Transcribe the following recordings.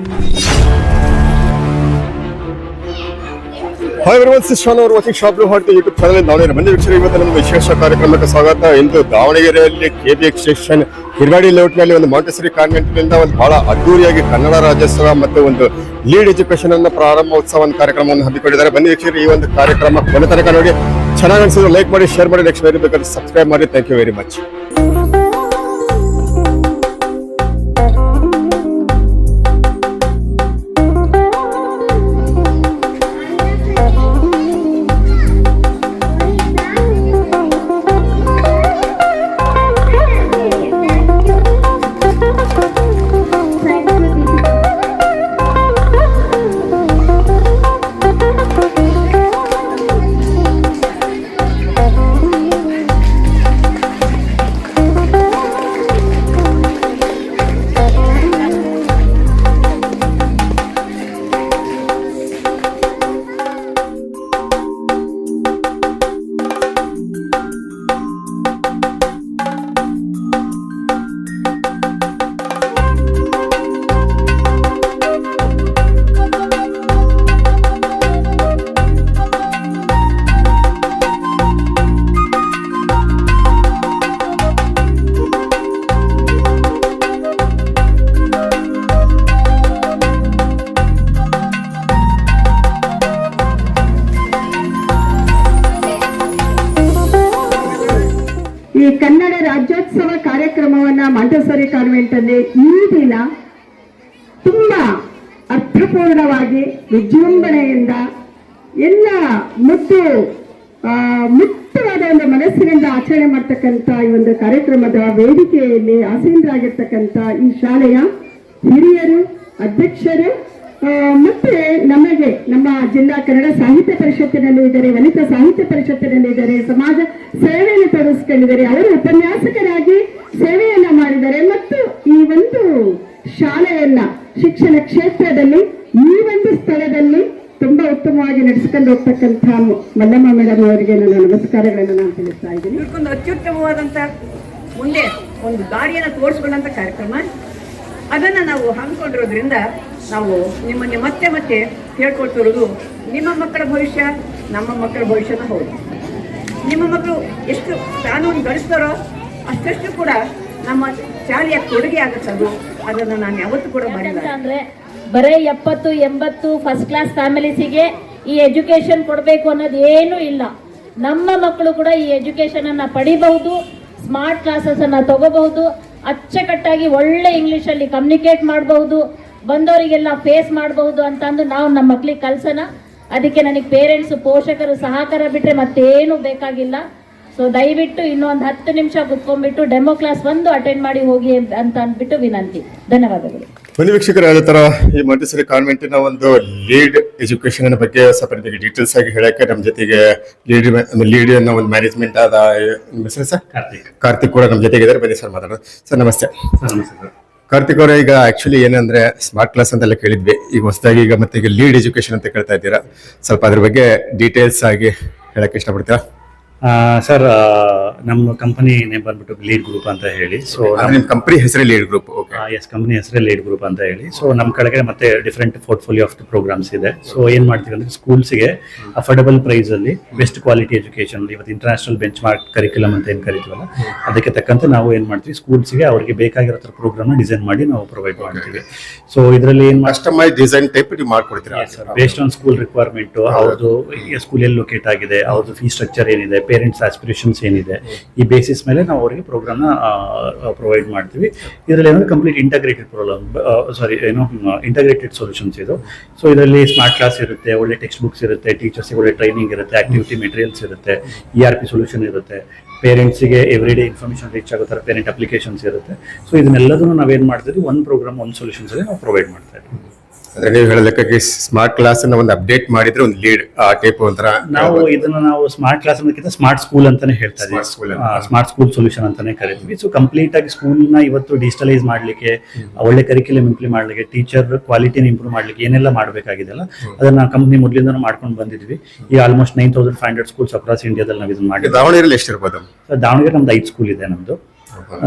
Hi everyone, this is Sean over watching Shop Blue Heart YouTube channel. Davanagere ಬನ್ನಿ ವೀಕ್ಷಕರೇ, ಇವತ್ತು ನಮ್ಮ ವಿಶೇಷ ಕಾರ್ಯಕ್ರಮಕ್ಕೆ ಸ್ವಾಗತ. ಇಂದು ದಾವಣಗೆರೆಯಲ್ಲಿ ಕೆಬಿಎಕ್ಸ್ ಸ್ಟೇಷನ್ ಹಿರವಾಡಿ ಲೇಔಟ್ನಲ್ಲಿ ಒಂದು ಮಾಂಟೆಸರಿ ಕಾನ್ವೆಂಟ್ನಿಂದ ಒಂದು ಬಹಳ ಅದ್ದೂರಿಯಾಗಿ ಕನ್ನಡ ರಾಜ್ಯೋತ್ಸವ ಮತ್ತು ಒಂದು ಲೀಡ್ ಎಜುಕೇಶನ್ ಅನ್ನ ಪ್ರಾರಂಭೋತ್ಸವ ಒಂದು ಕಾರ್ಯಕ್ರಮವನ್ನು ಹಮ್ಮಿಕೊಂಡಿದ್ದಾರೆ. ಬನ್ನಿ ವೀಕ್ಷಕರೇ, ಈ ಒಂದು ಕಾರ್ಯಕ್ರಮ ಕೊನೆ ತನಕ ನೋಡಿ. ಚೆನ್ನಾಗಿ ಅನಿಸಿದ್ರೆ ಲೈಕ್ ಮಾಡಿ, ಶೇರ್ ಮಾಡಿ, ನೆಕ್ಸ್ಟ್ ವೇರಿ ಬೇಕಾದ್ರೆ ಸಬ್ಸ್ಕ್ರೈಬ್ ಮಾಡಿ. Thank you very much. ಈ ಕನ್ನಡ ರಾಜ್ಯೋತ್ಸವ ಕಾರ್ಯಕ್ರಮವನ್ನ ಮಾಂಟೆಸರಿ ಕಾನ್ವೆಂಟ್ ಅಲ್ಲಿ ಈ ದಿನ ತುಂಬಾ ಅರ್ಥಪೂರ್ಣವಾಗಿ ವಿಜೃಂಭಣೆಯಿಂದ ಎಲ್ಲ ಮುಕ್ತವಾದ ಒಂದು ಮನಸ್ಸಿನಿಂದ ಆಚರಣೆ ಮಾಡ್ತಕ್ಕಂಥ ಈ ಒಂದು ಕಾರ್ಯಕ್ರಮದ ವೇದಿಕೆಯಲ್ಲಿ ಆಸೀನರಾಗಿರ್ತಕ್ಕಂಥ ಈ ಶಾಲೆಯ ಹಿರಿಯರು, ಅಧ್ಯಕ್ಷರು ಮತ್ತೆ ನಮಗೆ ನಮ್ಮ ಜಿಲ್ಲಾ ಕನ್ನಡ ಸಾಹಿತ್ಯ ಪರಿಷತ್ತಿನಲ್ಲಿ ಇದ್ದಾರೆ, ವನಿತಾ ಸಾಹಿತ್ಯ ಪರಿಷತ್ತಿನಲ್ಲಿ ಇದ್ದಾರೆ, ಸಮಾಜ ಸೇವೆಯನ್ನು ತೊಡಗಿಸಿಕೊಂಡಿದ್ದಾರೆ, ಅವರು ಉಪನ್ಯಾಸಕರಾಗಿ ಸೇವೆಯನ್ನ ಮಾಡಿದ್ದಾರೆ ಮತ್ತು ಈ ಒಂದು ಶಾಲೆಯನ್ನ ಶಿಕ್ಷಣ ಕ್ಷೇತ್ರದಲ್ಲಿ ಈ ಒಂದು ಸ್ಥಳದಲ್ಲಿ ತುಂಬಾ ಉತ್ತಮವಾಗಿ ನಡೆಸಿಕೊಂಡು ಹೋಗ್ತಕ್ಕಂಥ ಮಲ್ಲಮ್ಮ ಮೇಡಮ್ ಅವರಿಗೆ ನನ್ನ ನಮಸ್ಕಾರಗಳನ್ನು ನಾನು ತಿಳಿಸ್ತಾ ಇದ್ದೀನಿ. ಒಂದು ಅತ್ಯುತ್ತಮವಾದಂತ ಮುಂದೆ ಒಂದು ದಾರಿಯನ್ನು ತೋರಿಸಿಕೊಂಡಂತ ಕಾರ್ಯಕ್ರಮ ಅದನ್ನ ನಾವು ಹಮ್ಮಿಕೊಂಡಿರೋದ್ರಿಂದ ನಾವು ನಿಮ್ಮನ್ನೇ ಮತ್ತೆ ಮತ್ತೆ ಹೇಳ್ಕೊಳ್ತಿರೋದು, ನಿಮ್ಮ ಮಕ್ಕಳ ಭವಿಷ್ಯ ನಮ್ಮ ಮಕ್ಕಳ ಭವಿಷ್ಯನ ಹೌದು. ನಿಮ್ಮ ಮಕ್ಕಳು ಎಷ್ಟು ಕಾನೂನು ಗಳಿಸ್ತಾರೋ ಅಷ್ಟಷ್ಟು ಕೂಡ ನಮ್ಮ ಶಾಲೆಯ ಕೊಡುಗೆ ಆಗುತ್ತದು. ಅದನ್ನು ನಾನು ಯಾವತ್ತೂ ಕೂಡ ಮಾಡಿಲ್ಲ. ಅಂದ್ರೆ ಬರೀ 70-80 ಫಸ್ಟ್ ಕ್ಲಾಸ್ ಫ್ಯಾಮಿಲೀಸಿಗೆ ಈ ಎಜುಕೇಶನ್ ಕೊಡಬೇಕು ಅನ್ನೋದು ಏನೂ ಇಲ್ಲ. ನಮ್ಮ ಮಕ್ಕಳು ಕೂಡ ಈ ಎಜುಕೇಶನ್ ಅನ್ನ ಪಡಿಬಹುದು, ಸ್ಮಾರ್ಟ್ ಕ್ಲಾಸಸ್ ಅನ್ನ ತಗೋಬಹುದು, ಅಚ್ಚುಕಟ್ಟಾಗಿ ಒಳ್ಳೆ ಇಂಗ್ಲಿಷಲ್ಲಿ ಕಮ್ಯುನಿಕೇಟ್ ಮಾಡಬಹುದು, ಬಂದವರಿಗೆಲ್ಲ ಫೇಸ್ ಮಾಡಬಹುದು ಅಂತಂದು ನಾವು ನಮ್ಮ ಮಕ್ಕಳಿಗೆ ಕಲ್ಸೋಣ. ಅದಕ್ಕೆ ನನಗೆ ಪೇರೆಂಟ್ಸ್, ಪೋಷಕರು ಸಹಕಾರ ಬಿಟ್ಟರೆ ಮತ್ತೇನು ಬೇಕಾಗಿಲ್ಲ. ಸೊ ದಯವಿಟ್ಟು ಇನ್ನೊಂದು 10 ನಿಮಿಷ ಕುತ್ಕೊಂಡ್ಬಿಟ್ಟು ಡೆಮೋ ಕ್ಲಾಸ್ ಒಂದು ಅಟೆಂಡ್ ಮಾಡಿ ಹೋಗಿ ಅಂತ ಅಂದ್ಬಿಟ್ಟು ವಿನಂತಿ. ಧನ್ಯವಾದಗಳು. ಬನ್ನಿ ವೀಕ್ಷಕರೇ, ಅದೇ ತರ ಈ ಮಾಂಟೆಸರಿ ಕಾನ್ವೆಂಟಿನ ಒಂದು ಲೀಡ್ ಎಜುಕೇಶನ್ ಬಗ್ಗೆ ಸ್ವಲ್ಪ ನಿಮಗೆ ಡೀಟೇಲ್ಸ್ ಆಗಿ ಹೇಳಕ್ಕೆ ನಮ್ಮ ಜೊತೆಗೆ ಲೀಡ್ ಅನ್ನೋ ಒಂದು ಮ್ಯಾನೇಜ್ಮೆಂಟ್ ಆದ ನಿಮ್ಮ ಹೆಸರು ಸರ್? ಕಾರ್ತಿಕ್ ಕೂಡ ನಮ್ಮ ಜೊತೆಗೆ ಇದ್ದಾರೆ. ಬನ್ನಿ ಸರ್ ಮಾತಾಡೋಣ. ಸರ್ ನಮಸ್ತೆ. ಕಾರ್ತಿಕ್ ಅವರೇ, ಈಗ ಆಕ್ಚುಲಿ ಏನಂದ್ರೆ ಸ್ಮಾರ್ಟ್ ಕ್ಲಾಸ್ ಅಂತೆಲ್ಲ ಕೇಳಿದ್ವಿ, ಈಗ ಹೊಸದಾಗಿ ಈಗ ಮತ್ತೆ ಈಗ ಲೀಡ್ ಎಜುಕೇಶನ್ ಅಂತ ಕೇಳ್ತಾ ಇದ್ದೀರಾ. ಸ್ವಲ್ಪ ಅದ್ರ ಬಗ್ಗೆ ಡೀಟೇಲ್ಸ್ ಆಗಿ ಹೇಳಕ್ಕೆ ಇಷ್ಟಪಡ್ತೀರಾ? ಸರ್, ನಮ್ಮ ಕಂಪನಿ ನೇಮ್ ಬಂದ್ಬಿಟ್ಟು ಲೀಡ್ ಗ್ರೂಪ್ ಅಂತ ಹೇಳಿ. ಸೊ ನಿಮ್ಮ ಕಂಪನಿ ಹೆಸರೇ ಲೀಡ್ ಗ್ರೂಪ್? ಎಸ್, ಕಂಪನಿ ಹೆಸರೇ ಲೀಡ್ ಗ್ರೂಪ್ ಅಂತ ಹೇಳಿ. ಸೊ ನಮ್ಮ ಕಡೆಗೆ ಮತ್ತೆ ಡಿಫ್ರೆಂಟ್ ಪೋರ್ಟ್ಫೋಲಿಯೋ ಆಫ್ ಪ್ರೋಗ್ರಾಮ್ಸ್ ಇದೆ. ಸೊ ಏನ್ ಮಾಡ್ತೀವಿ ಅಂದ್ರೆ ಸ್ಕೂಲ್ಸ್ಗೆ ಅಫೋರ್ಡಬಲ್ ಪ್ರೈಸ್ ಅಲ್ಲಿ ಬೆಸ್ಟ್ ಕ್ವಾಲಿಟಿ ಎಜುಕೇಶನ್, ಇವತ್ತು ಇಂಟರ್ನ್ಯಾಷನಲ್ ಬೆಂಚ್ ಮಾರ್ಕ್ ಕರಿಕ್ಯುಲಮ್ ಅಂತ ಏನ್ ಕರಿತೀವಲ್ಲ ಅದಕ್ಕೆ ತಕ್ಕಂತೆ ನಾವು ಏನ್ ಮಾಡ್ತೀವಿ, ಸ್ಕೂಲ್ಸ್ಗೆ ಅವ್ರಿಗೆ ಬೇಕಾಗಿರೋ ಪ್ರೋಗ್ರಾಮ್ ನ ಡಿಸೈನ್ ಮಾಡಿ ನಾವು ಪ್ರೊವೈಡ್ ಮಾಡ್ತೀವಿ. ಸೊ ಇದರಲ್ಲಿ ಏನ್ ಕಸ್ಟಮೈಸ್ ಡಿಸೈನ್ ಟೈಪ್ ಮಾಡ್ಕೊಡ್ತೀರಾ? ಬೇಸ್ಡ್ ಆನ್ ಸ್ಕೂಲ್ ರಿಕ್ವೈರ್ಮೆಂಟ್, ಅವ್ರದ್ದು ಸ್ಕೂಲ್ ಎಲ್ಲಿ ಲೊಕೇಟ್ ಆಗಿದೆ, ಅವ್ರದ್ದು ಫೀಸ್ ಸ್ಟ್ರಕ್ಚರ್ ಏನಿದೆ, ಪೇರೆಂಟ್ಸ್ ಆಸ್ಪಿರೇಷನ್ಸ್ ಏನಿದೆ, ಈ ಬೇಸಿಸ್ ಮೇಲೆ ನಾವು ಅವರಿಗೆ ಪ್ರೋಗ್ರಾಮ್ನ ಪ್ರೊವೈಡ್ ಮಾಡ್ತೀವಿ. ಇದರಲ್ಲಿ ಏನಂದ್ರೆ ಕಂಪ್ಲೀಟ್ ಇಂಟಗ್ರೇಟೆಡ್ ಇಂಟಗ್ರೇಟೆಡ್ ಸೊಲ್ಯೂಷನ್ಸ್ ಇದು. ಸೊ ಇದರಲ್ಲಿ ಸ್ಮಾರ್ಟ್ ಕ್ಲಾಸ್ ಇರುತ್ತೆ, ಒಳ್ಳೆ ಟೆಕ್ಸ್ಟ್ ಬುಕ್ಸ್ ಇರುತ್ತೆ, ಟೀಚರ್ಸ್ಗೆ ಒಳ್ಳೆ ಟ್ರೈನಿಂಗ್ ಇರುತ್ತೆ, ಆಕ್ಟಿವಿಟಿ ಮೆಟೀರಿಯಲ್ಸ್ ಇರುತ್ತೆ, ERP ಸೊಲ್ಯೂಷನ್ ಇರುತ್ತೆ, ಪೇರೆಂಟ್ಸ್ಗೆ ಎವ್ರಿ ಡೇ ಇನ್ಫಾರ್ಮೇಷನ್ ರೀಚ್ ಆಗೋ ಥರ ಪೇರೆಂಟ್ ಅಪ್ಲಿಕೇಶನ್ಸ್ ಇರುತ್ತೆ. ಸೊ ಇದನ್ನೆಲ್ಲದನ್ನು ನಾವೇನು ಮಾಡ್ತೀವಿ, ಒಂದು ಪ್ರೋಗ್ರಾಮ್ ಒಂದು ಸೊಲ್ಯೂಷನ್ಸ್ ನಾವು ಪ್ರೊವೈಡ್ ಮಾಡ್ತಾ ಇದ್ದೀವಿ. ಅಂದ್ರೆ ನೀವು ಹೇಳೋದಕ್ಕೆ ಸ್ಮಾರ್ಟ್ ಕ್ಲಾಸ್ ಅನ್ನ ಒಂದು ಅಪ್ಡೇಟ್ ಮಾಡಿದ್ರೆ ಒಂದು ಲೀಡ್ ಟೈಪ್ ಒಂಥರ ನಾವು ಸ್ಮಾರ್ಟ್ ಕ್ಲಾಸ್ ಅನ್ನೋದಕ್ಕಿಂತ ಸ್ಮಾರ್ಟ್ ಸ್ಕೂಲ್ ಅಂತಾನೆ ಹೇಳ್ತಾ ಇದ್ದೀವಿ. ಸ್ಮಾರ್ಟ್ ಸ್ಕೂಲ್ ಸೊಲ್ಯೂಷನ್ ಅಂತಾನೆ ಕರಿತೀವಿ. ಸೊ ಕಂಪ್ಲೀಟ್ ಆಗಿ ಸ್ಕೂಲ್ ನ ಇವತ್ತು ಡಿಜಿಟಲೈಸ್ ಮಾಡ್ಲಿಕ್ಕೆ, ಒಳ್ಳೆ ಕರಿಕ್ಯುಲಮ್ ಇಂಪ್ಲಿಮೆಂಟ್ ಮಾಡ್ಲಿಕ್ಕೆ, ಟೀಚರ್ ಕ್ವಾಲಿಟಿನ ಇಂಪ್ರೂವ್ ಮಾಡ್ಲಿಕ್ಕೆ ಏನೆಲ್ಲ ಮಾಡಬೇಕಾಗಿದೆಲ್ಲ ಅದನ್ನ ಕಂಪನಿ ಮೊದಲಿಂದ ಮಾಡ್ಕೊಂಡು ಬಂದಿದ್ವಿ. ಈಗ ಆಲ್ಮೋಸ್ಟ್ 9500 ಸ್ಕೂಲ್ಸ್ ಅಕ್ರಾಸ್ ಇಂಡಿಯಾದಲ್ಲಿ ನಾವು ಇದನ್ನ ಮಾಡಿ. ದಾವಣಗೆರೆಯಲ್ಲಿ ಎಷ್ಟಿರ್ಬೋದು? ದಾವಣಗೆರೆ ನಮ್ದು 5 ಸ್ಕೂಲ್ ಇದೆ ನಮ್ದು.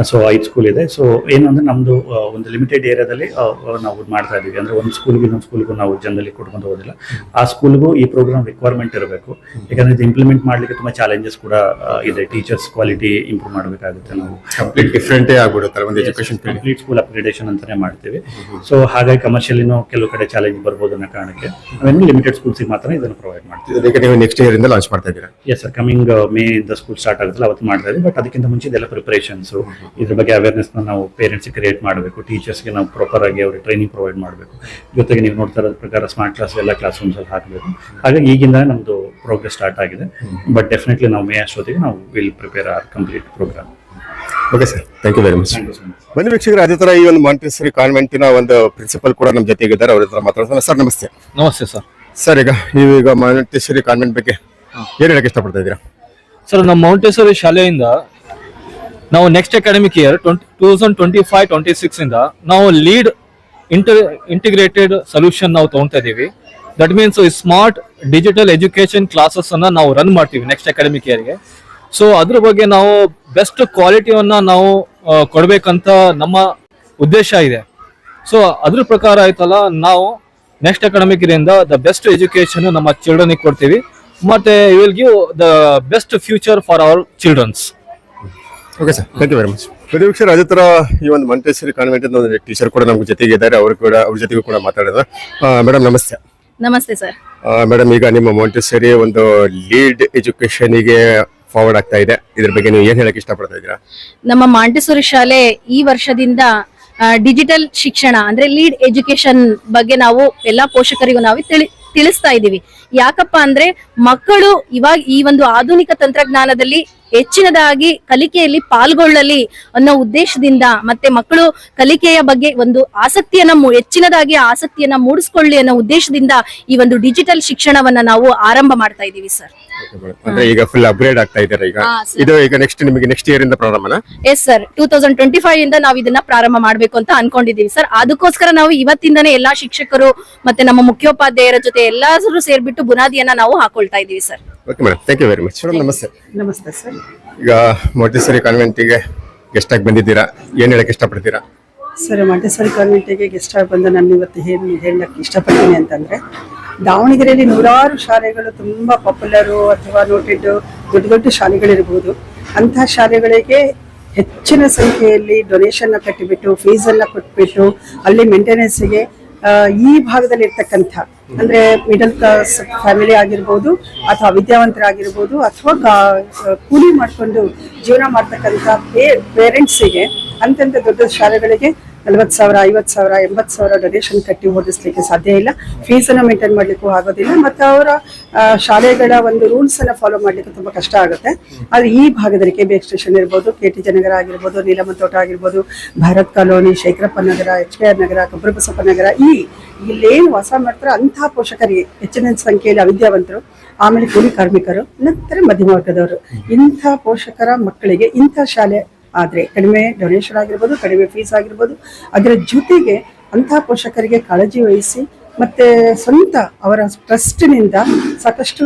ಸೊ 5 ಸ್ಕೂಲ್ ಇದೆ. ಸೊ ಏನಂದ್ರೆ ನಮ್ದು ಒಂದು ಲಿಮಿಟೆಡ್ ಏರಿಯಾದಲ್ಲಿ ನಾವು ಮಾಡ್ತಾ ಇದೀವಿ. ಅಂದ್ರೆ ಒಂದು ಸ್ಕೂಲ್ಗೆ ಇನ್ನೊಂದು ಸ್ಕೂಲ್ಗೂ ನಾವು ಜನರಲಿ ಕೊಡ್ಕೊಂಡು ಹೋಗೋದಿಲ್ಲ. ಆ ಸ್ಕೂಲ್ಗೂ ಈ ಪ್ರೋಗ್ರಾಮ್ ರಿಕ್ವೈರ್ಮೆಂಟ್ ಇರಬೇಕು. ಯಾಕಂದ್ರೆ ಇದು ಇಂಪ್ಲಿಮೆಂಟ್ ಮಾಡ್ಲಿಕ್ಕೆ ತುಂಬಾ ಚಾಲೆಂಜಸ್ ಕೂಡ ಇದೆ. ಟೀಚರ್ಸ್ ಕ್ವಾಲಿಟಿ ಇಂಪ್ರೂವ್ ಮಾಡಬೇಕಾಗುತ್ತೆ. ನಾವು ಕಂಪ್ಲೀಟ್ ಡಿಫ್ರೆಂಟೇ ಆಗ್ಬಿಡುತ್ತಲ್ಲ ಒಂದು ಎಜುಕೇಶನ್ ಕಂಪ್ಲೀಟ್ ಸ್ಕೂಲ್ ಅಪ್ಗ್ರೇಡೇಷನ್ ಅಂತಾನೆ ಮಾಡ್ತೀವಿ. ಸೊ ಹಾಗಾಗಿ ಕಮರ್ಷಿಯಲಿನೂ ಕೆಲವು ಕಡೆ ಚಾಲೆಂಜ್ ಬರ್ಬೋದು ಅನ್ನೋ ಕಾರಣಕ್ಕೆ ನಾವೇನು ಲಿಮಿಟೆಡ್ ಸ್ಕೂಲ್ಸಿಗೆ ಮಾತ್ರ ಇದನ್ನು ಪ್ರೊವೈಡ್ ಮಾಡ್ತೀವಿ. ಇದಕ್ಕೆ ನೀವು ನೆಕ್ಸ್ಟ್ ಇಯರ್ ಇಂದ ಲಾಂಚ್ ಮಾಡ್ತಾ ಇದ್ದೀರಾ? ಎಸ್ ಸರ್, ಕಮಿಂಗ್ ಮೇ ಇಂದ ಸ್ಕೂಲ್ ಸ್ಟಾರ್ಟ್ ಆಗುತ್ತಲ್ಲ ಅವತ್ತು ಮಾಡ್ತಾ ಇದ್ದೀವಿ. ಬಟ್ ಅದಕ್ಕಿಂತ ಮುಂಚೆ ಇದೆಲ್ಲ ಪ್ರಿಪರೇಷನ್ಸ್, ಇದ್ರ ಬಗ್ಗೆ ಅವೇರ್ನೆಸ್ ನಾವು ಪೇರೆಂಟ್ಸ್ ಕ್ರಿಯೇಟ್ ಮಾಡಬೇಕು. ಟೀಚರ್ಸ್ಗೆ ನಾವು ಪ್ರಾಪರ್ ಆಗಿ ಅವ್ರಿಗೆ ಟ್ರೈನಿಂಗ್ ಪ್ರೊವೈಡ್ ಮಾಡಬೇಕು. ಜೊತೆಗೆ ನೀವು ನೋಡ್ತಾ ಇರೋದ್ರ ಪ್ರಕಾರ ಸ್ಮಾರ್ಟ್ ಕ್ಲಾಸ್ ಎಲ್ಲ ಕ್ಲಾಸ್ ರೂಮ್ಸ್ ಅಲ್ಲಿ ಹಾಕಬೇಕು. ಹಾಗಾಗಿ ಈಗಿಂದ ನಮ್ದು ಪ್ರೋಗ್ರೆಸ್ ಸ್ಟಾರ್ಟ್ ಆಗಿದೆ. ಬಟ್ ಡೆಫಿನೆಟ್ಲಿ ನಾವು ಮೇ ಅಷ್ಟೊತ್ತಿಗೆ ನಾವು will prepare our complete programme. Okay sir, thank you very much. ಬನ್ನಿ ವೀಕ್ಷಕರು, ಅದೇ ತರ ಈ ಒಂದು ಮಾಂಟೆಸರಿ ಕಾನ್ವೆಂಟಿನ ಒಂದು ಪ್ರಿನ್ಸಿಪಲ್ ಕೂಡ ನಮ್ಮ ಜೊತೆಗಿದ್ದಾರೆ. ಅವ್ರ ಹತ್ರ ಮಾತಾಡ್ತಾರೆ. ಸರ್ ನಮಸ್ತೆ. ನಮಸ್ತೆ ಸರ್. ಸರ್, ಈಗ ನೀವೀಗ ಮಾಂಟೆಸರಿ ಕಾನ್ವೆಂಟ್ ಬಗ್ಗೆ ಏನು ಹೇಳಕ್ಕೆ ಇಷ್ಟಪಡ್ತಾ ಇದ್ದೀರಾ? ಸರ್, ನಮ್ಮ ಮೌಂಟೇಶ್ವರಿ ಶಾಲೆಯಿಂದ ನಾವು ನೆಕ್ಸ್ಟ್ ಅಕಾಡೆಮಿಕ್ ಇಯರ್ 2025-26 ಇಂದ ನಾವು ಲೀಡ್ ಇಂಟಿಗ್ರೇಟೆಡ್ ಸೊಲ್ಯೂಷನ್ ನಾವು ತಗೊಳ್ತಾ ಇದೀವಿ. That means smart digital education classes ಅನ್ನ ನಾವು ರನ್ ಮಾಡ್ತೀವಿ ನೆಕ್ಸ್ಟ್ ಅಕಾಡೆಮಿಕ್ ಇಯರ್ಗೆ. ಸೊ ಅದ್ರ ಬಗ್ಗೆ ನಾವು ಬೆಸ್ಟ್ ಕ್ವಾಲಿಟಿಯನ್ನ ನಾವು ಕೊಡ್ಬೇಕಂತ ನಮ್ಮ ಉದ್ದೇಶ ಇದೆ. ಸೊ ಅದ್ರ ಪ್ರಕಾರ ಆಯ್ತಲ್ಲ, ನಾವು ನೆಕ್ಸ್ಟ್ ಅಕಾಡೆಮಿಕ್ ಇಯರ್ ಇಂದ ದ ಬೆಸ್ಟ್ ಎಜುಕೇಶನ್ ನಮ್ಮ ಚಿಲ್ಡ್ರನ್ ಕೊಡ್ತೀವಿ. ಮತ್ತೆ will give the best future for our childrens. Okay sir, thank you very much. ವೀಕ್ಷಕರು, ಅದೇ ತರ ಈ ಒಂದು ಮಾಂಟೆಸರಿ ಕಾನ್ವೆಂಟ್ ಒಂದು ಟೀಚರ್ ಕೂಡ ನಮ್ಮ ಜೊತೆಗೆ ಇದ್ದಾರೆ. ಅವ್ರ ಜೊತೆಗೂ ಕೂಡ ಮಾತಾಡೋದು. ಮೇಡಮ್ ನಮಸ್ತೆ. ನಮಸ್ತೆ ಸರ್. ಮೇಡಮ್, ಈಗ ನಿಮ್ಮ ಮಾಂಟೆಸರಿ ಒಂದು ಲೀಡ್ ಎಜುಕೇಶನ್ಗೆ ಫಾರ್ವರ್ಡ್ ಆಗ್ತಾ ಇದೆ. ಇದ್ರ ಬಗ್ಗೆ ನೀವು ಏನ್ ಹೇಳಕ್ ಇಷ್ಟಪಡ್ತಾ ಇದ್ದೀರಾ? ನಮ್ಮ ಮಾಂಟೆಸರಿ ಶಾಲೆ ಈ ವರ್ಷದಿಂದ ಡಿಜಿಟಲ್ ಶಿಕ್ಷಣ ಅಂದ್ರೆ ಲೀಡ್ ಎಜುಕೇಶನ್ ಬಗ್ಗೆ ನಾವು ಎಲ್ಲಾ ಪೋಷಕರಿಗೂ ನಾವು ತಿಳಿಸ್ತಾ ಇದ್ದೀವಿ. ಯಾಕಪ್ಪ ಅಂದ್ರೆ ಮಕ್ಕಳು ಇವಾಗ ಈ ಒಂದು ಆಧುನಿಕ ತಂತ್ರಜ್ಞಾನದಲ್ಲಿ ಹೆಚ್ಚಿನದಾಗಿ ಕಲಿಕೆಯಲ್ಲಿ ಪಾಲ್ಗೊಳ್ಳಲಿ ಅನ್ನೋ ಉದ್ದೇಶದಿಂದ, ಮತ್ತೆ ಮಕ್ಕಳು ಕಲಿಕೆಯ ಬಗ್ಗೆ ಒಂದು ಹೆಚ್ಚಿನದಾಗಿ ಆಸಕ್ತಿಯನ್ನ ಮೂಡಿಸ್ಕೊಳ್ಳಿ ಅನ್ನೋ ಉದ್ದೇಶದಿಂದ ಈ ಒಂದು ಡಿಜಿಟಲ್ ಶಿಕ್ಷಣವನ್ನ ನಾವು ಆರಂಭ ಮಾಡ್ತಾ ಇದೀವಿ ಸರ್. ಅಂದ್ರೆ ಈಗ ಫುಲ್ ಅಪ್ಗ್ರೇಡ್ ಆಗ್ತಾ ಇದ್ದಾರೆ. ಇದು ಈಗ ನೆಕ್ಸ್ಟ್ ಇಯರ್ ಇಂದ ಪ್ರಾರಂಭನಾ? ಎಸ್ ಸರ್, 2025 ಇಂದ ನಾವು ಇದನ್ನ ಪ್ರಾರಂಭ ಮಾಡ್ಬೇಕು ಅಂತ ಅನ್ಕೊಂಡಿದೀವಿ ಸರ್. ಅದಕ್ಕೋಸ್ಕರ ನಾವು ಇವತ್ತಿಂದನೇ ಎಲ್ಲಾ ಶಿಕ್ಷಕರು ಮತ್ತೆ ನಮ್ಮ ಮುಖ್ಯೋಪಾಧ್ಯಾಯರ ಜೊತೆ ಎಲ್ಲರೂ ಸೇರ್ಬಿಟ್ಟು ಬುನಾದಿಯನ್ನ ನಾವು ಹಾಕೊಳ್ತಾ ಇದೀವಿ sir. Okay madam, thank you very much. Madam ನಮಸ್ತೆ. ನಮಸ್ತೆ ಸರ್. ಈಗ ಮಾಂಟೆಸರಿ ಕಾನ್ವೆಂಟಿಗೆ ಗೆಸ್ಟ್ ಆಗಿ ಬಂದಿದ್ದೀರಾ, ಏನ್ ಹೇಳಕ್ ಇಷ್ಟಪಡ್ತೀರಾ? ಸರ್, ಮಾಂಟೆಸರಿ ಕಾನ್ವೆಂಟಿಗೆ ಗೆಸ್ಟ್ ಆಗಿ ಬಂದ ನಾನು ಇವತ್ತು ಹೇಳಕ್ಕೆ ಇಷ್ಟಪಡ್ತೀನಿ ಅಂತಂದ್ರೆ, ದಾವಣಗೆರೆಯಲ್ಲಿ ನೂರಾರು ಶಾಲೆಗಳು ತುಂಬಾ ಪಾಪ್ಯುಲರು ಅಥವಾ ನೋಟೆಡ್ ದೊಡ್ಡ ದೊಡ್ಡ ಶಾಲೆಗಳಿರ್ಬೋದು. ಅಂತಹ ಶಾಲೆಗಳಿಗೆ ಹೆಚ್ಚಿನ ಸಂಖ್ಯೆಯಲ್ಲಿ ಡೊನೇಷನ್ ಕಟ್ಟಿಬಿಟ್ಟು ಫೀಸನ್ನ ಕೊಟ್ಬಿಟ್ಟು ಅಲ್ಲಿ ಮೇಂಟೆನೆನ್ಸ್ಗೆ ಈ ಭಾಗದಲ್ಲಿ ಇರ್ತಕ್ಕಂಥ ಅಂದ್ರೆ ಮಿಡಲ್ ಕ್ಲಾಸ್ ಫ್ಯಾಮಿಲಿ ಆಗಿರ್ಬೋದು ಅಥವಾ ವಿದ್ಯಾವಂತರಾಗಿರ್ಬೋದು ಅಥವಾ ಕೂಲಿ ಮಾಡಿಕೊಂಡು ಜೀವನ ಮಾಡ್ತಕ್ಕಂಥ ಪೇರೆಂಟ್ಸಿಗೆ ಅಂತಂತ ದೊಡ್ಡ ಶಾಲೆಗಳಿಗೆ 40,000, 50,000, 80,000 ಡೊನೇಷನ್ ಕಟ್ಟಿ ಓದಿಸ್ಲಿಕ್ಕೆ ಸಾಧ್ಯ ಇಲ್ಲ. ಫೀಸನ್ನು ಮೇಂಟೈನ್ ಮಾಡ್ಲಿಕ್ಕೂ ಆಗೋದಿಲ್ಲ. ಮತ್ತು ಅವರ ಶಾಲೆಗಳ ಒಂದು ರೂಲ್ಸ್ ಅನ್ನ ಫಾಲೋ ಮಾಡ್ಲಿಕ್ಕೆ ತುಂಬಾ ಕಷ್ಟ ಆಗುತ್ತೆ. ಆದ್ರೆ ಈ ಭಾಗದಲ್ಲಿ KBX ಸ್ಟೇಷನ್ ಇರ್ಬೋದು, KTJ ನಗರ ಆಗಿರ್ಬೋದು, ನೀಲಮ್ಮ ತೋಟ ಆಗಿರ್ಬೋದು, ಭಾರತ್ ಕಾಲೋನಿ, ಶೇಖರಪ್ಪ ನಗರ, HKR ನಗರ, ಕಬ್ರಬಸಪ್ಪ ನಗರ, ಇಲ್ಲೇನು ವಾಸ ಮಾಡ್ತಾರೆ ಅಂತಹ ಪೋಷಕರಿಗೆ ಹೆಚ್ಚಿನ ಸಂಖ್ಯೆಯಲ್ಲಿ ಅವಿದ್ಯಾವಂತರು, ಆಮೇಲೆ ಕೂಲಿ ಕಾರ್ಮಿಕರು, ನಂತರ ಮಧ್ಯಮ ವರ್ಗದವರು, ಇಂಥ ಪೋಷಕರ ಮಕ್ಕಳಿಗೆ ಇಂಥ ಶಾಲೆ ಆದ್ರೆ ಕಡಿಮೆ ಡೊನೇಷನ್ ಆಗಿರ್ಬೋದು, ಕಡಿಮೆ ಫೀಸ್ ಆಗಿರ್ಬೋದು, ಅದರ ಜೊತೆಗೆ ಅಂತಹ ಪೋಷಕರಿಗೆ ಕಾಳಜಿ ವಹಿಸಿ ಮತ್ತೆ ಸ್ವಂತ ಅವರ ಟ್ರಸ್ಟ್ನಿಂದ ಸಾಕಷ್ಟು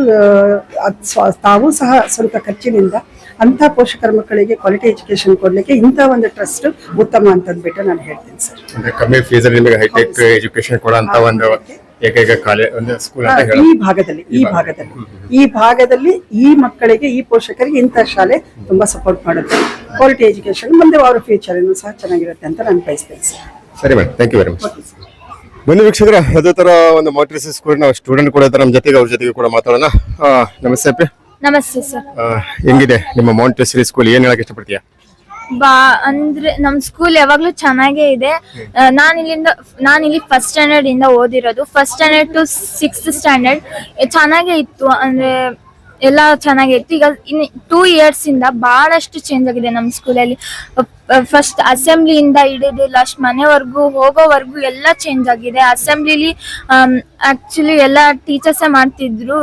ತಾವು ಸಹ ಸ್ವಂತ ಖರ್ಚಿನಿಂದ ಅಂಥ ಪೋಷಕರ ಮಕ್ಕಳಿಗೆ ಕ್ವಾಲಿಟಿ ಎಜುಕೇಶನ್ ಕೊಡ್ಲಿಕ್ಕೆ ಇಂಥ ಒಂದು ಟ್ರಸ್ಟ್ ಉತ್ತಮ ಅಂತಂದ್ಬಿಟ್ಟು ನಾನು ಹೇಳ್ತೀನಿ ಸರ್. ಕಮ್ಮಿ ಫೀಸ್ ಅಲ್ಲಿ ನಿಮಗೆ ಹೈಟೆಕ್ ಎಜುಕೇಶನ್ ಕೊಡುವಂತ ಒಂದು ಏಕೈಕ ಕಾಲೇಜ್ ಒಂದು ಸ್ಕೂಲ್ ಅಂತ ಹೇಳಿ ಈ ಭಾಗದಲ್ಲಿ ಈ ಮಕ್ಕಳಿಗೆ ಈ ಪೋಷಕರಿಗೆ ಇಂಥ ಶಾಲೆ ತುಂಬಾ ಸಪೋರ್ಟ್ ಮಾಡುತ್ತೆ. ಕ್ವಾಲಿಟಿ ಎಜುಕೇಶನ್ ಮುಂದೆ ಅವರ ಫ್ಯೂಚರ್ ಸಹ ಚೆನ್ನಾಗಿರುತ್ತೆ ಅಂತ ನಾನು ಬಯಸ್ತೇನೆ ಸರ್. ಸರಿ madam, thank you very much. ಬನ್ನಿ ವೀಕ್ಷಕರ, ಅದೇ ತರ ಒಂದು ಮಾಂಟೆಸರಿ ಸ್ಕೂಲ್ ನಾವು ಸ್ಟೂಡೆಂಟ್ ಕೂಡ ಇದ್ದಾರೆ ನಮ್ಮ ಜೊತೆಗೆ. ಅವ್ರ ಜೊತೆಗೆ ಕೂಡ ಮಾತಾಡೋಣ. ನಮಸ್ತೆ ಅಪ್ಪಿ. ನಮಸ್ತೆ ಸರ್. ಹೆಂಗಿದೆ ನಿಮ್ಮ ಮಾಂಟೆಸರಿ ಸ್ಕೂಲ್? ಏನ್ ಹೇಳಕ್ ಇಷ್ಟಪಡ್ತೀಯಾ? ಅಂದ್ರೆ ನಮ್ ಸ್ಕೂಲ್ ಯಾವಾಗ್ಲೂ ಚೆನ್ನಾಗೇ ಇದೆ. ನಾನಿಲ್ಲಿ ಫಸ್ಟ್ ಸ್ಟ್ಯಾಂಡರ್ಡ್ ಇಂದ ಓದಿರೋದು. First standard to 6th standard ಚೆನ್ನಾಗೇ ಇತ್ತು. ಅಂದ್ರೆ ಎಲ್ಲ ಚೆನ್ನಾಗೇ ಇತ್ತು. ಈಗ 2 years ಇಂದ ಬಹಳಷ್ಟು ಚೇಂಜ್ ಆಗಿದೆ ನಮ್ಮ ಸ್ಕೂಲಲ್ಲಿ. ಫಸ್ಟ್ ಅಸೆಂಬ್ಲಿಯಿಂದ ಹಿಡಿದು ಲಾಸ್ಟ್ ಮನೆವರೆಗೂ ಹೋಗೋವರೆಗೂ ಎಲ್ಲ ಚೇಂಜ್ ಆಗಿದೆ. ಅಸೆಂಬ್ಲಿಲಿ ಆಕ್ಚುಲಿ ಎಲ್ಲ ಟೀಚರ್ಸೇ ಮಾಡ್ತಿದ್ರು.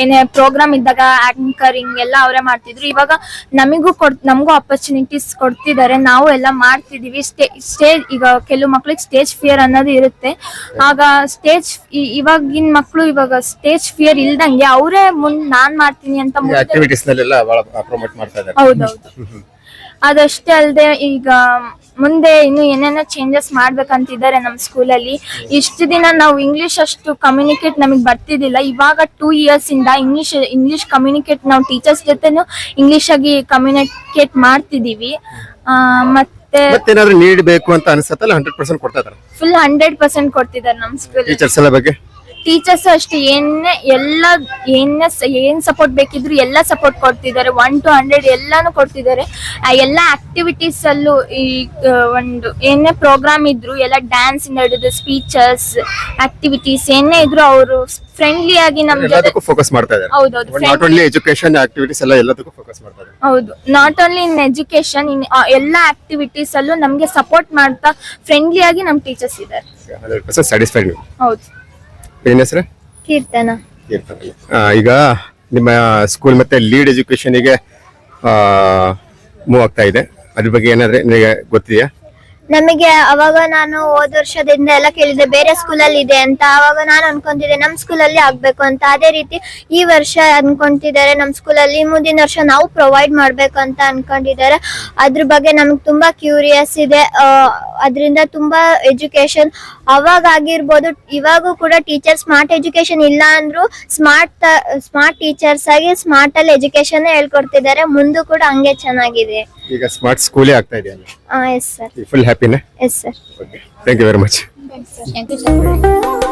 ಏನೇ ಪ್ರೋಗ್ರಾಮ್ ಇದ್ದಾಗ ಆಂಕರಿಂಗ್ ಎಲ್ಲ ಅವರೇ ಮಾಡ್ತಿದ್ರು. ಇವಾಗ ನಮಗೂ ಅಪರ್ಚುನಿಟೀಸ್ ಕೊಡ್ತಿದ್ದಾರೆ. ನಾವು ಎಲ್ಲ ಮಾಡ್ತಿದೀವಿ. ಸ್ಟೇಜ್ ಈಗ ಕೆಲವು ಮಕ್ಳಿಗೆ ಸ್ಟೇಜ್ ಫಿಯರ್ ಅನ್ನೋದು ಇರುತ್ತೆ. ಆಗ ಇವಾಗಿನ ಮಕ್ಕಳು ಇವಾಗ ಸ್ಟೇಜ್ ಫಿಯರ್ ಇಲ್ದಂಗೆ ಅವರೇ ನಾನ್ ಮಾಡ್ತೀನಿ ಅಂತ ಆಕ್ಟಿವಿಟೀಸ್ ನಲ್ಲೆಲ್ಲ ಬಹಳ ಪ್ರಮೋಟ್ ಮಾಡ್ತಾ ಇದ್ದಾರೆ. ಹೌದೌದು. ಅದಷ್ಟೇ ಅಲ್ಲದೆ ಈಗ ಮುಂದೆ ಇನ್ನು ಏನೇನೋ ಚೇಂಜಸ್ ಮಾಡ್ಬೇಕಂತಿದ್ದಾರೆ ನಮ್ಮ ಸ್ಕೂಲಲ್ಲಿ. ಇಷ್ಟು ದಿನ ನಾವು ಇಂಗ್ಲಿಷ್ ಅಷ್ಟು ಕಮ್ಯುನಿಕೇಟ್ ನಮಗೆ ಬರ್ತಿದ್ದಿಲ್ಲ. ಇವಾಗ 2 years ಇಂದ ಇಂಗ್ಲಿಷ್ ಕಮ್ಯುನಿಕೇಟ್ ನಾವು ಟೀಚರ್ಸ್ ಜೊತೆನೂ ಇಂಗ್ಲಿಷ್ ಆಗಿ ಕಮ್ಯುನಿಕೇಟ್ ಮಾಡ್ತಿದೀವಿ. ಮತ್ತೆ ಮತ್ತೇನಾದ್ರೂ ನೀಡಬೇಕು ಅಂತ ಅನ್ಸತ್ತಲ್ಲ 100% ಕೊಡ್ತಾ ಇದಾರೆ ಫುಲ್ 100% ಕೊಡ್ತಿದ್ದಾರೆ ನಮ್ಮ ಸ್ಕೂಲ್. ಟೀಚರ್ಸ್ ಎಲ್ಲ ಬಗ್ಗೆ ಟೀಚರ್ಸ್ ಅಷ್ಟೇ ಏನ್ ಸಪೋರ್ಟ್ ಬೇಕಿದ್ರು ಎಲ್ಲ ಸಪೋರ್ಟ್ ಕೊಡ್ತಿದ್ದಾರೆ. 1 to 100 ಎಲ್ಲಾನು ಕೊಡ್ತಿದ್ದಾರೆ. ಎಲ್ಲ ಆಕ್ಟಿವಿಟೀಸ್ ಅಲ್ಲೂ ಈ ಒಂದು ಏನೇ ಪ್ರೋಗ್ರಾಮ್ ಇದ್ರು ಎಲ್ಲ ಡ್ಯಾನ್ಸ್ ಇಂದ ಹಿಡಿದು ಸ್ಪೀಚಸ್ ಆಕ್ಟಿವಿಟೀಸ್ ಏನೇ ಇದ್ರು ಅವರು ಫ್ರೆಂಡ್ಲಿ ಆಗಿ ನಮ್ ಜೊತೆ ಎಲ್ಲದಕ್ಕೂ ಫೋಕಸ್ ಮಾಡ್ತಾ ಇದ್ದಾರೆ. ಹೌದೌದು ನಾಟ್ ಓನ್ಲಿ ಎಜುಕೇಶನ್ ಆಕ್ಟಿವಿಟೀಸ್ ಎಲ್ಲ ಎಲ್ಲದಕ್ಕೂ ಫೋಕಸ್ ಮಾಡ್ತಾ ಇದ್ದಾರೆ. ಹೌದು, ನಾಟ್ ಓನ್ಲಿ ಇನ್ ಎಜುಕೇಶನ್, ಇನ್ ಎಲ್ಲ ಆಕ್ಟಿವಿಟೀಸ್ ಅಲ್ಲೂ ನಮ್ಗೆ ಸಪೋರ್ಟ್ ಮಾಡ್ತಾ ಫ್ರೆಂಡ್ಲಿ ಆಗಿ ನಮ್ ಟೀಚರ್ಸ್ ಇದ್ದಾರೆ. 100% ಸ್ಯಾಟಿಸ್ಫೈಡ್ ನೀವು. ಹೌದು. ಏನ್ ಹೆಸರು? ಕೀರ್ತನ. ಈಗ ನಿಮ್ಮ ಸ್ಕೂಲ್ ಮತ್ತೆ ಲೀಡ್ ಎಜುಕೇಶನ್ಗೆ ಮೂವ್ ಆಗ್ತಾ ಇದೆ, ಅದ್ರ ಬಗ್ಗೆ ಏನಾದ್ರೆ ನಿಮಗೆ ಗೊತ್ತಿದೆಯಾ? ನಮಗೆ ಅವಾಗ ನಾನು ಹೋದ ವರ್ಷದಿಂದ ಎಲ್ಲ ಕೇಳಿದೆ ಬೇರೆ ಸ್ಕೂಲಲ್ಲಿ ಇದೆ ಅಂತ. ಅವಾಗ ನಾನು ಅನ್ಕೊಂತಿದ್ದೆ ನಮ್ ಸ್ಕೂಲಲ್ಲಿ ಆಗ್ಬೇಕು ಅಂತ. ಅದೇ ರೀತಿ ಈ ವರ್ಷ ಅನ್ಕೊಂತಿದ್ದಾರೆ ನಮ್ ಸ್ಕೂಲಲ್ಲಿ ಮುಂದಿನ ವರ್ಷ ನಾವು ಪ್ರೊವೈಡ್ ಮಾಡ್ಬೇಕು ಅಂತ ಅನ್ಕೊಂಡಿದ್ದಾರೆ. ಅದ್ರ ಬಗ್ಗೆ ನಮ್ಗೆ ತುಂಬಾ ಕ್ಯೂರಿಯಸ್ ಇದೆ. ಅದರಿಂದ ತುಂಬಾ ಎಜುಕೇಶನ್ ಅವಾಗ ಆಗಿರ್ಬೋದು, ಇವಾಗೂ ಕೂಡ ಟೀಚರ್ ಸ್ಮಾರ್ಟ್ ಎಜುಕೇಶನ್ ಇಲ್ಲ ಅಂದ್ರು ಸ್ಮಾರ್ಟ್ ಟೀಚರ್ಸ್ ಆಗಿ ಸ್ಮಾರ್ಟ್ ಅಲ್ಲಿ ಎಜುಕೇಶನ್ ಹೇಳ್ಕೊಡ್ತಿದ್ದಾರೆ. ಮುಂದೆ ಕೂಡ ಹಂಗೆ ಚೆನ್ನಾಗಿದೆ. ಈಗ ಸ್ಮಾರ್ಟ್ ಸ್ಕೂಲೇ ಆಗ್ತಾ ಇದೆ ಅಲ್ಲ? Yes sir. ಫುಲ್ ಹ್ಯಾಪಿನಾ? Yes sir. Thank you very much. Thank you sir.